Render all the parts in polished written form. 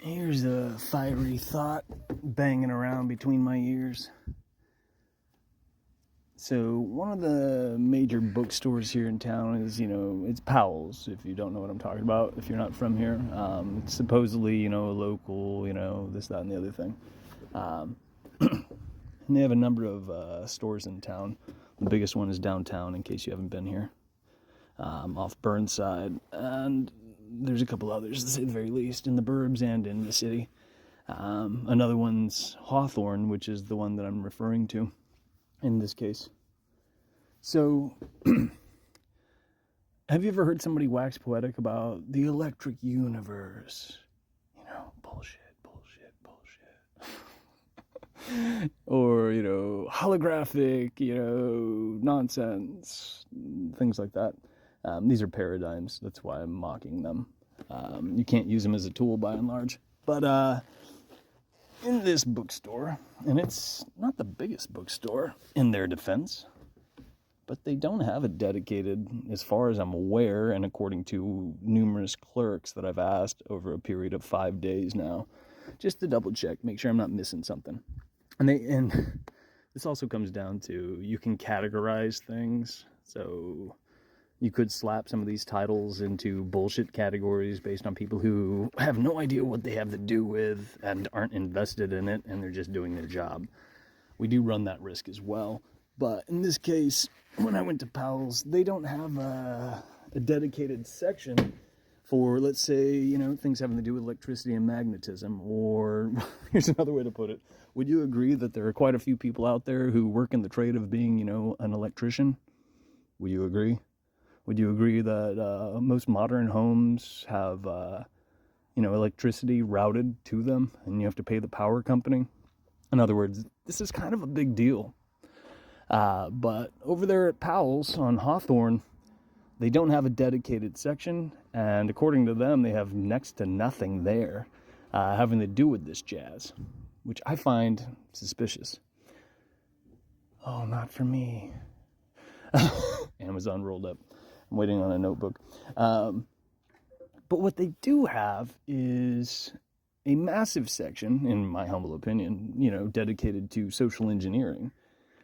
Here's a fiery thought banging around between my ears. So one of the major bookstores here in town is, it's Powell's, if you don't know what I'm talking about, if you're not from here. It's supposedly, a local, this, that, and the other thing. And they have a number of stores in town. The biggest one is downtown, in case you haven't been here, off Burnside. And there's a couple others, to say the very least, in the burbs and in the city. Another one's Hawthorne, which is the one that I'm referring to in this case. So, have you ever heard somebody wax poetic about the electric universe? Bullshit. Or, holographic, nonsense, things like that. These are paradigms. That's why I'm mocking them. You can't use them as a tool by and large. But in this bookstore, and it's not the biggest bookstore in their defense, but they don't have a dedicated, as far as I'm aware, and according to numerous clerks that I've asked over a period of 5 days now, just to double check, make sure I'm not missing something. And this also comes down to, you can categorize things. So you could slap some of these titles into bullshit categories based on people who have no idea what they have to do with and aren't invested in it, and they're just doing their job. We do run that risk as well. But in this case, when I went to Powell's, they don't have a dedicated section for, let's say, things having to do with electricity and magnetism. Or, here's another way to put it. Would you agree that there are quite a few people out there who work in the trade of being, an electrician? Would you agree? Would you agree that most modern homes have, electricity routed to them, and you have to pay the power company? In other words, this is kind of a big deal. But over there at Powell's on Hawthorne, they don't have a dedicated section, and according to them, they have next to nothing there having to do with this jazz, which I find suspicious. Oh, not for me. Amazon rolled up. I'm waiting on a notebook. But what they do have is a massive section, in my humble opinion, dedicated to social engineering.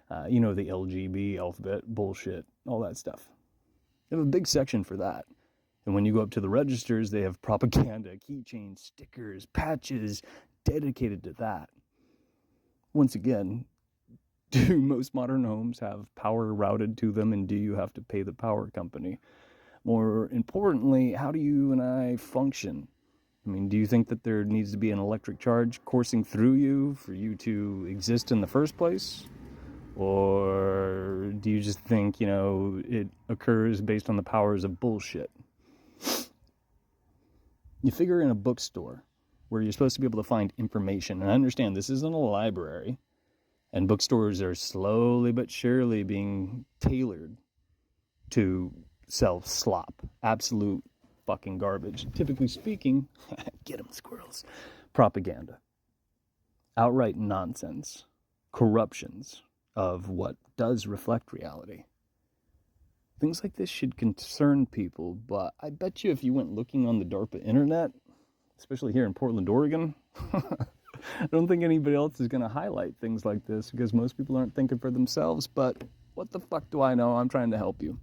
The LGB alphabet, bullshit, all that stuff. They have a big section for that. And when you go up to the registers, they have propaganda, keychains, stickers, patches dedicated to that. Once again, do most modern homes have power routed to them, and do you have to pay the power company? More importantly, how do you and I function? Do you think that there needs to be an electric charge coursing through you for you to exist in the first place? Or do you just think, it occurs based on the powers of bullshit? You figure in a bookstore where you're supposed to be able to find information, and I understand this isn't a library, and bookstores are slowly but surely being tailored to sell slop, absolute fucking garbage. Typically speaking, get them squirrels, propaganda, outright nonsense, corruptions of what does reflect reality. Things like this should concern people, but I bet you if you went looking on the DARPA internet, especially here in Portland, Oregon, I don't think anybody else is going to highlight things like this because most people aren't thinking for themselves, but what the fuck do I know? I'm trying to help you.